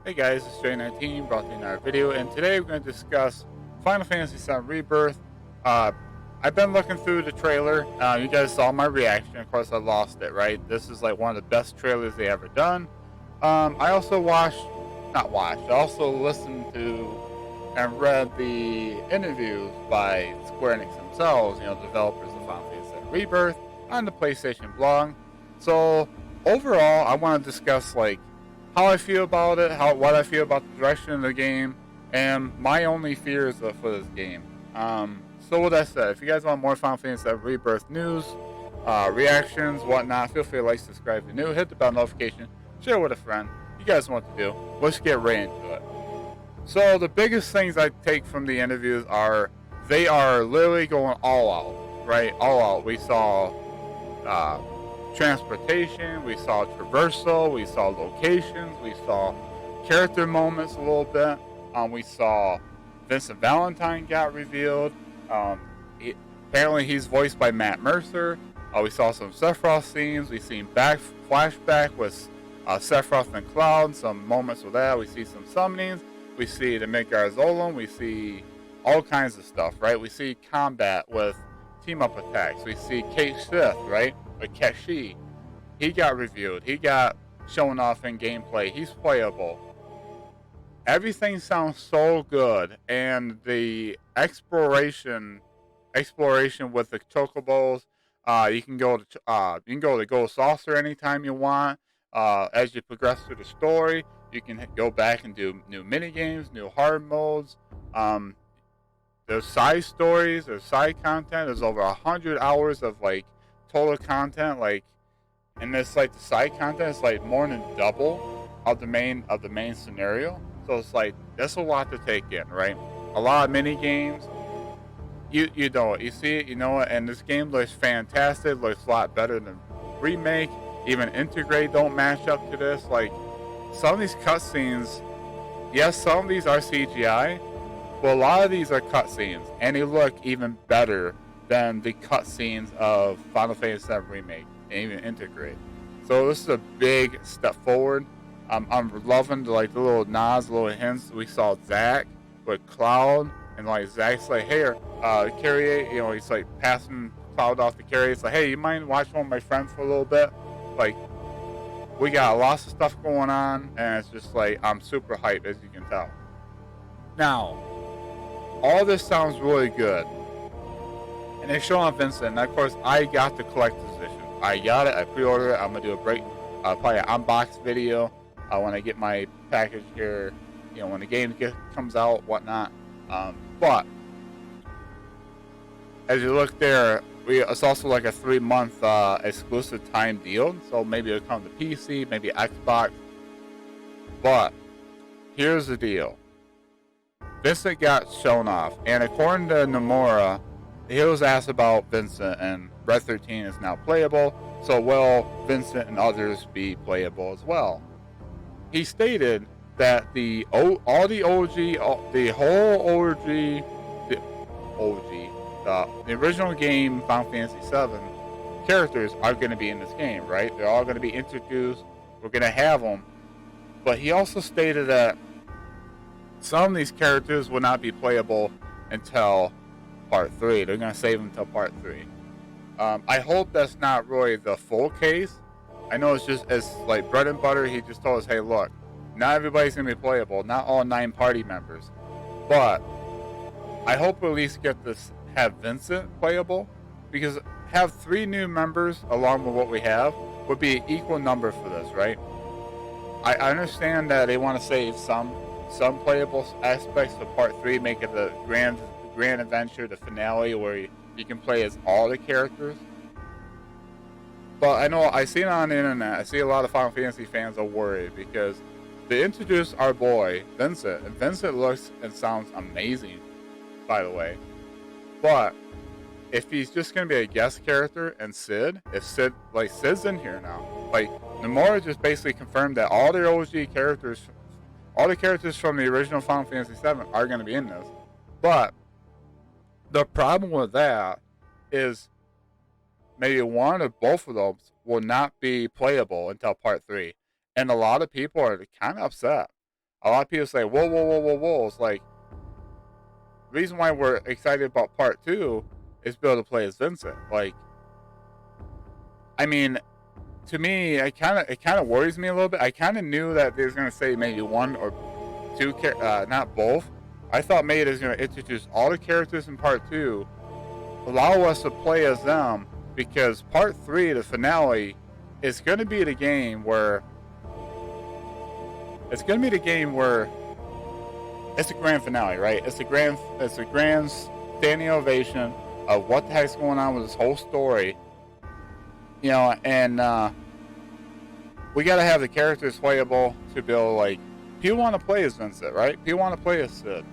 Hey guys, it's J19 brought to you another video, and today we're going to discuss Final Fantasy VII Rebirth. Uh, I've been looking through the trailer. You guys saw my reaction. Of course, I lost it, right? This is like one of the best trailers they ever done. I also I also listened to and read the interviews by Square Enix themselves, developers of Final Fantasy VII Rebirth, on the PlayStation blog. So, overall, I want to discuss, how I feel about it, what I feel about the direction of the game, and my only fears for this game. So with that said, if you guys want more Final Fantasy VII Rebirth news, reactions, whatnot, feel free to like, subscribe if you're new, hit the bell notification, share with a friend. You guys know what to do. Let's get right into it. So the biggest things I take from the interviews are they are literally going all out, right? All out. We saw transportation, we saw traversal, we saw locations, we saw character moments a little bit. We saw Vincent Valentine got revealed. Apparently he's voiced by Matt Mercer. We saw some Sephiroth scenes. We seen flashback with Sephiroth and Cloud, some moments with that. We see some summonings. We see the Midgar Zolom. We see all kinds of stuff, right? We see combat with team-up attacks. We see Kate Sith, right? Or Keshi. He got reviewed. He got shown off in gameplay. He's playable. Everything sounds so good, and the exploration with the chocobos. You can go to Gold Saucer anytime you want. As you progress through the story, you can go back and do new mini games, new hard modes. There's side stories, there's side content. There's over 100 hours of total content. And this the side content is more than double of the main scenario. So it's that's a lot to take in, right? A lot of mini games. You know it, you see it, you know it, and this game looks fantastic. Looks a lot better than remake. Even Integrate don't match up to this. Some of these cutscenes, yes, some of these are CGI, but a lot of these are cutscenes, and they look even better than the cutscenes of Final Fantasy VII Remake and even Integrate. So this is a big step forward. I'm loving the little nods, little hints. We saw Zack with Cloud, and Zack's hey, Carrie, he's passing Cloud off to Carrie. It's hey, you mind watching one of my friends for a little bit? We got lots of stuff going on, and it's just I'm super hyped, as you can tell. Now, all this sounds really good. And they show on Vincent, and of course, I got the collector's edition. I got it, I pre-ordered it. I'm going to do a probably an unbox video when I get my package here, when the game comes out, whatnot. But, as you look there, it's also a 3-month exclusive time deal. So maybe it'll come to PC, maybe Xbox. But, here's the deal. Vincent got shown off, and according to Nomura, he was asked about Vincent, and Red 13 is now playable, so will Vincent and others be playable as well? He stated that the original game Final Fantasy VII characters are going to be in this game, right? They're all going to be introduced. We're going to have them. But he also stated that some of these characters will not be playable until Part 3. They're going to save them until Part 3. I hope that's not really the full case. I know it's just as bread and butter. He just told us, hey, look, not everybody's going to be playable. Not all 9 party members. But I hope we at least get this, have Vincent playable. Because have 3 new members along with what we have would be an equal number for this, right? I understand that they want to save some playable aspects for Part 3, make it the grand adventure, the finale, where you can play as all the characters. But I know I see it on the internet. I see a lot of Final Fantasy fans are worried because they introduced our boy Vincent, and Vincent looks and sounds amazing, by the way. But if he's just gonna be a guest character, and Cid, Cid's in here now, Nomura just basically confirmed that all the OG characters, all the characters from the original Final Fantasy VII are gonna be in this. But the problem with that is maybe one or both of those will not be playable until Part 3. And a lot of people are kind of upset. A lot of people say, whoa, whoa, whoa, whoa, whoa. It's like, the reason why we're excited about part 2 is to be able to play as Vincent. Like, I mean, to me, it kind of worries me a little bit. I kind of knew that they was gonna say maybe 1 or 2, not both. I thought maybe they was gonna introduce all the characters in part 2, allow us to play as them, because part 3, the finale, is gonna be the game where it's a grand finale, right? It's a grand standing ovation of what the heck's going on with this whole story. You know, and we got to have the characters playable to be able to, like, people want to play as Vincent, right? People want to play as Cid.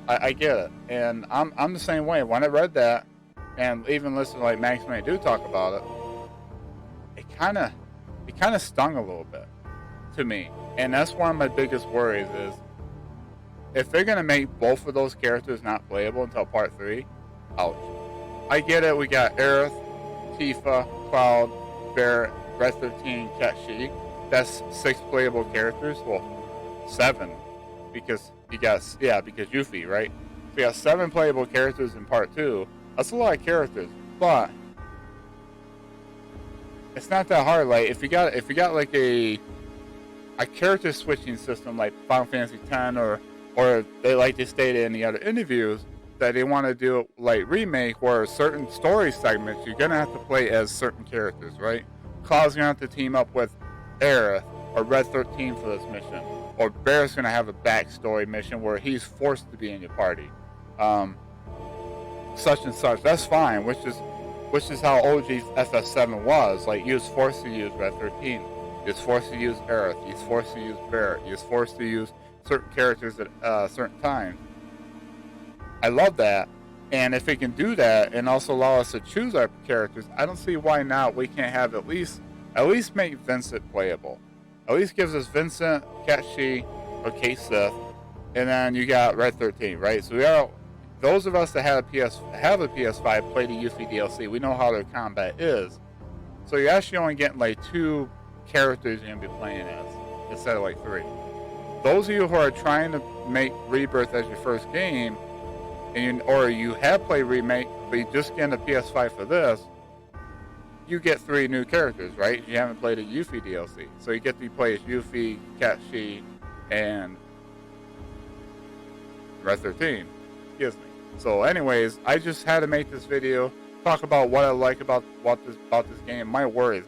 I get it, and I'm the same way. When I read that, and even listen to like Max May do talk about it, it kind of stung a little bit to me, and that's one of my biggest worries is if they're gonna make both of those characters not playable until part 3, ouch. I get it. We got Aerith, Tifa, Cloud, Barret, Red 13, Cat She. That's 6 playable characters. Well, 7, because because Yuffie, right? So you got 7 playable characters in part 2. That's a lot of characters, but it's not that hard. Like if you got like a character switching system like Final Fantasy X, or they like to state in the other interviews that they want to do like remake where certain story segments you're gonna have to play as certain characters, right? Cloud's gonna have to team up with Aerith or Red 13 for this mission, or Barret's gonna have a backstory mission where he's forced to be in your party, such and such. That's fine, which is how OG FF7 was. Like, you was forced to use Red 13, you was forced to use Aerith, you was forced to use Barret, you was forced to use certain characters at certain times. I love that, and if it can do that and also allow us to choose our characters, I don't see why not we can't have at least make Vincent playable. At least gives us Vincent, Cat She, or Kate Sith, and then you got Red 13, right? So we are, those of us that have a PS5 play the Yuffie DLC. We know how their combat is. So you're actually only getting like 2 characters you're gonna be playing as instead of like 3. Those of you who are trying to make Rebirth as your first game, or you have played Remake, but you just get a PS5 for this, you get 3 new characters, right? You haven't played a Yuffie DLC. So you get to play as Yuffie, Cat She, and Red 13. Excuse me. So anyways, I just had to make this video, talk about what I like about this game. My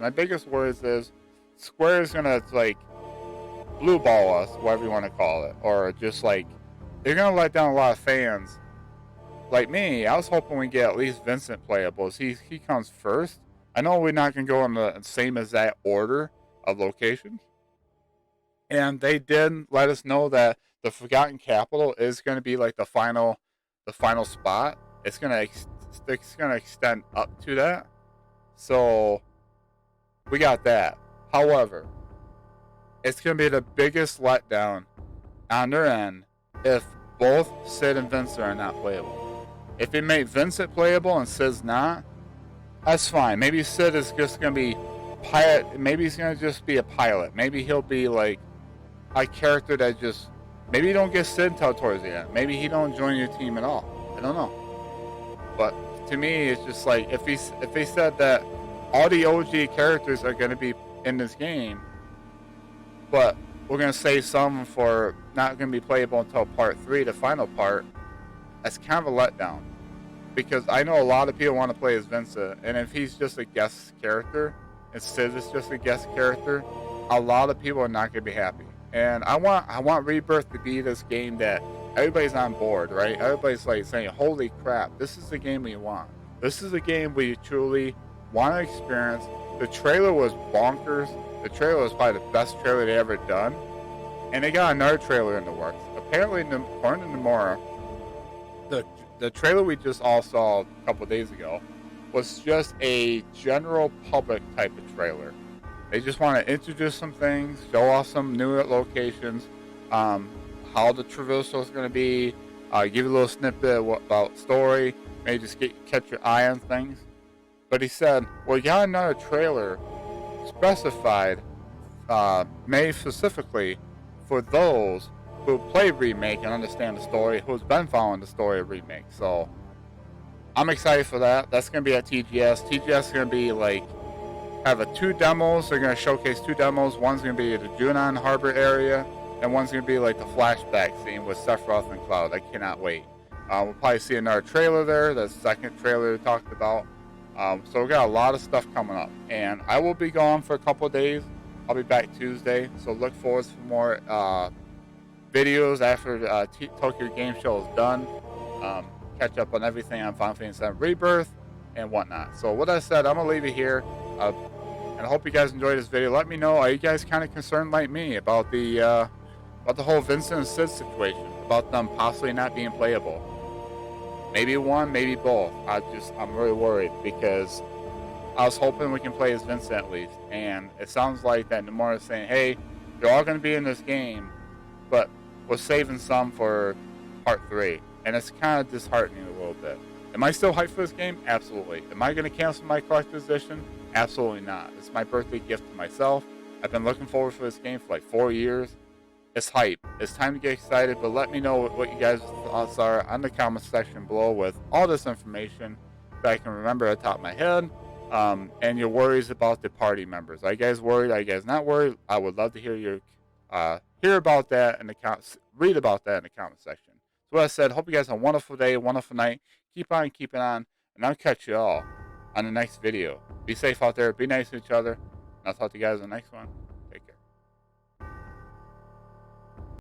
biggest worries is Square is gonna like blue ball us, whatever you want to call it, or just like they're gonna let down a lot of fans. Like me, I was hoping we get at least Vincent playable. He comes first. I know we're not gonna go in the same exact order of locations, and they did let us know that the Forgotten Capital is gonna be like the final spot. It's gonna extend up to that. So we got that. However, it's gonna be the biggest letdown on their end if both Cid and Vincent are not playable. If they make Vincent playable and Cid's not, that's fine. Maybe Cid is just gonna be pilot. Maybe he's gonna just be a pilot. Maybe he'll be like a character that just, maybe you don't get Cid until towards the end. Maybe he don't join your team at all. I don't know. But to me, it's just like if they said that all the OG characters are gonna be in this game, but we're gonna save some for not gonna be playable until part 3, the final part. That's kind of a letdown, because I know a lot of people want to play as Vincent, and if he's just a guest character and Cid is just a guest character, a lot of people are not gonna be happy. And I want Rebirth to be this game that everybody's on board, right? Everybody's like saying, "Holy crap, this is the game we want. This is the game we truly want to experience." The trailer was bonkers. The trailer was probably the best trailer they ever done, and they got another trailer in the works. Apparently, according to Nomura, the trailer we just all saw a couple days ago was just a general public type of trailer. They just want to introduce some things, show off some new locations, how the traversal is going to be, give you a little snippet about story, maybe just catch your eye on things. But he said, well, you got another trailer specified, made specifically for those who played Remake and understand the story, who's been following the story of Remake. So I'm excited for that. That's going to be at TGS. TGS is going to be like, have two demos. They're going to showcase two demos. One's going to be the Junon Harbor area, and one's going to be like the flashback scene with Sephiroth and Cloud. I cannot wait. We'll probably see another trailer there, the second trailer we talked about. So we got a lot of stuff coming up, and I will be gone for a couple of days. I'll be back Tuesday, so look forward to more videos after Tokyo Game Show is done. Catch up on everything on Final Fantasy 7 Rebirth and whatnot. So with that said, I'm gonna leave it here, and I hope you guys enjoyed this video. Let me know, are you guys kind of concerned like me about the whole Vincent and Cid situation, about them possibly not being playable? Maybe one, maybe both. I'm really worried because I was hoping we can play as Vincent at least, and it sounds like that Nomura is saying, hey, they're all going to be in this game, but we're saving some for part 3, and it's kind of disheartening a little bit. Am I still hyped for this game? Absolutely. Am I going to cancel my collector's edition? Absolutely not. It's my birthday gift to myself. I've been looking forward for this game for like 4 years. It's hype. It's time to get excited, but let me know what you guys' thoughts are on the comment section below with all this information that I can remember at the top of my head, and your worries about the party members. Are you guys worried? Are you guys not worried? I would love to hear about that in the read about that in the comment section. So, as I said, hope you guys have a wonderful day, a wonderful night. Keep on keeping on, and I'll catch you all on the next video. Be safe out there. Be nice to each other. And I'll talk to you guys in the next one.